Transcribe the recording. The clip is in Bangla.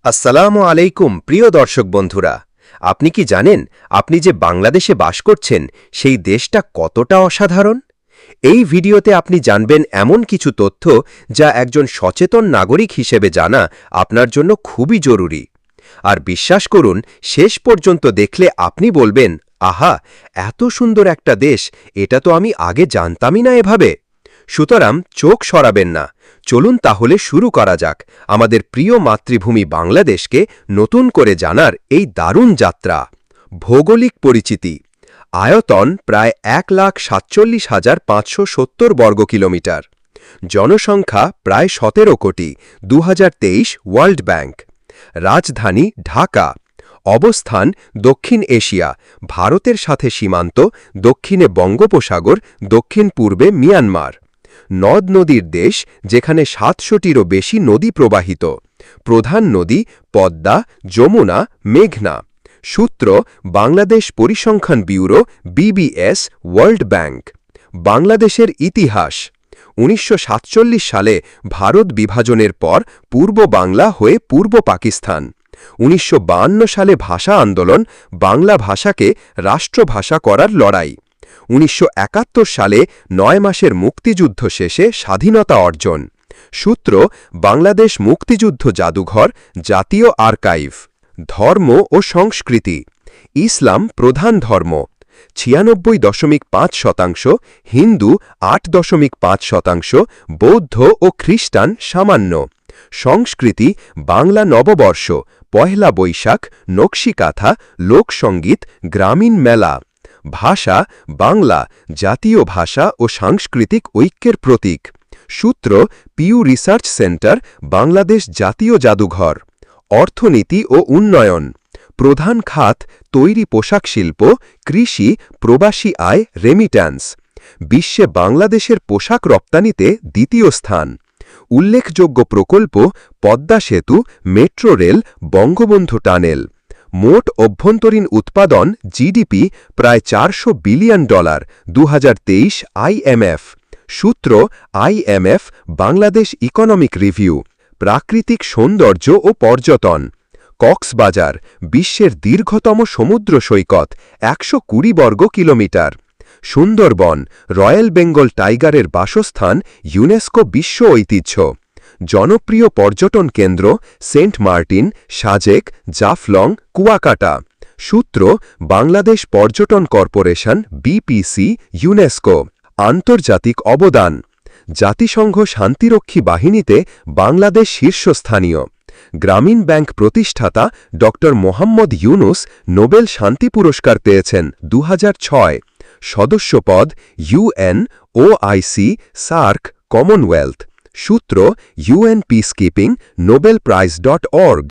আসসালামু আলাইকুম প্রিয় দর্শক বন্ধুরা, আপনি কি জানেন আপনি যে বাংলাদেশে বাস করছেন সেই দেশটা কতটা অসাধারণ? এই ভিডিওতে আপনি জানবেন এমন কিছু তথ্য যা একজন সচেতন নাগরিক হিসেবে জানা আপনার জন্য খুবই জরুরি। আর বিশ্বাস করুন, শেষ পর্যন্ত দেখলে আপনি বলবেন, আহা, এত সুন্দর একটা দেশ, এটা তো আমি আগে জানতামই না এভাবে। সুতরাং চোখ সরাবেন না, চলুন তাহলে শুরু করা যাক আমাদের প্রিয় মাতৃভূমি বাংলাদেশকে নতুন করে জানার এই দারুণ যাত্রা। ভৌগোলিক পরিচিতি: আয়তন প্রায় ১,৪৭,৫৭০ বর্গ কিলোমিটার, জনসংখ্যা প্রায় ১৭ কোটি, ২০২৩ ওয়ার্ল্ড ব্যাংক। রাজধানী ঢাকা। অবস্থান দক্ষিণ এশিয়া, ভারতের সাথে সীমান্ত, দক্ষিণে বঙ্গোপসাগর, দক্ষিণ পূর্বে মিয়ানমার। নদ নদীর দেশ, যেখানে ৭০০টিরও বেশি নদী প্রবাহিত। প্রধান নদী পদ্মা, যমুনা, মেঘনা। সূত্র: বাংলাদেশ পরিসংখ্যান ব্যুরো, বিবিএস, ওয়ার্ল্ড ব্যাংক। বাংলাদেশের ইতিহাস: ১৯৪৭ সালে ভারত বিভাজনের পর পূর্ব বাংলা হয়ে পূর্ব পাকিস্তান। ১৯৫২ সালে ভাষা আন্দোলন, বাংলা ভাষাকে রাষ্ট্রভাষা করার লড়াই। ১৯৭১ সালে ৯ মাসের মুক্তিযুদ্ধ শেষে স্বাধীনতা অর্জন। সূত্র: বাংলাদেশ মুক্তিযুদ্ধ জাদুঘর, জাতীয় আর্কাইভ। ধর্ম ও সংস্কৃতি: ইসলাম প্রধান ধর্ম, ৯৬.৫%, হিন্দু ৮.৫%, বৌদ্ধ ও খ্রিস্টান সামান্য। সংস্কৃতি: বাংলা নববর্ষ, পহেলা বৈশাখ, নকশিকাঁথা, লোকসঙ্গীত, গ্রামীণ মেলা। ভাষা: বাংলা, জাতীয় ভাষা ও সাংস্কৃতিক ঐক্যের প্রতীক। সূত্র: পিউ রিসার্চ সেন্টার, বাংলাদেশ জাতীয় জাদুঘর। অর্থনীতি ও উন্নয়ন: প্রধান খাত তৈরি পোশাক শিল্প, কৃষি, প্রবাসী আয়, রেমিট্যান্স। বিশ্বে বাংলাদেশের পোশাক রপ্তানিতে দ্বিতীয় স্থান। উল্লেখযোগ্য প্রকল্প: পদ্মা সেতু, মেট্রো রেল, বঙ্গবন্ধু টানেল। মোট অভ্যন্তরীণ উৎপাদন জিডিপি প্রায় $৪০০ বিলিয়ন, ২০২৩ আইএমএফ। সূত্র: আইএমএফ, বাংলাদেশ ইকোনমিক রিভিউ। প্রাকৃতিক সৌন্দর্য ও পর্যটন: কক্সবাজার, বিশ্বের দীর্ঘতম সমুদ্র সৈকত, ১২০ বর্গ কিলোমিটার। সুন্দরবন, রয়্যাল বেঙ্গল টাইগারের বাসস্থান, ইউনেস্কো বিশ্ব ঐতিহ্য। জনপ্রিয় পর্যটন কেন্দ্র: সেন্ট মার্টিন, সাজেক, জাফলং, কুয়াকাটা। সূত্র: বাংলাদেশ পর্যটন কর্পোরেশন, বিপিসি, ইউনেস্কো। আন্তর্জাতিক অবদান: জাতিসংঘ শান্তিরক্ষী বাহিনীতে বাংলাদেশ শীর্ষস্থানীয়। গ্রামীণ ব্যাংক প্রতিষ্ঠাতা ড. মোহাম্মদ ইউনুস নোবেল শান্তি পুরস্কার পেয়েছেন ২০০৬। সদস্যপদ: ইউএন, ওআইসি, সার্ক, কমনওয়েলথ। সূত্র: ইউএন পিসকিপিং, নোবেলপ্রাইজ.org।